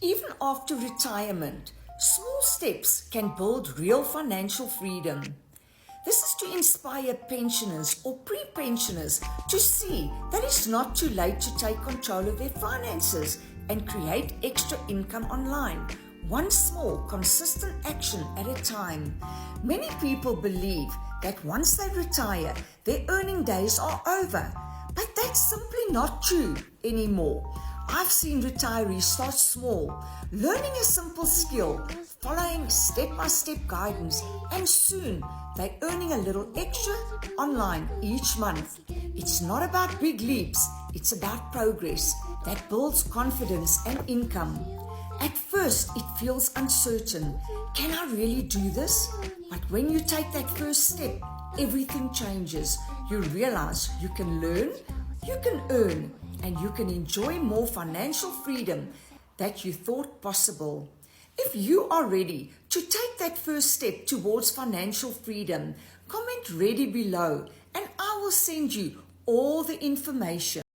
Even after retirement, small steps can build real financial freedom. This is to inspire pensioners or pre-pensioners to see that it's not too late to take control of their finances and create extra income online, one small, consistent action at a time. Many people believe that once they retire, their earning days are over, but that's simply not true anymore. I've seen retirees start small, learning a simple skill, following step-by-step guidance, and soon they're earning a little extra online each month. It's not about big leaps, it's about progress that builds confidence and income. At first, it feels uncertain. Can I really do this? But when you take that first step, everything changes. You realize you can learn, you can earn, and you can enjoy more financial freedom that you thought possible. If you are ready to take that first step towards financial freedom, comment ready below and I will send you all the information.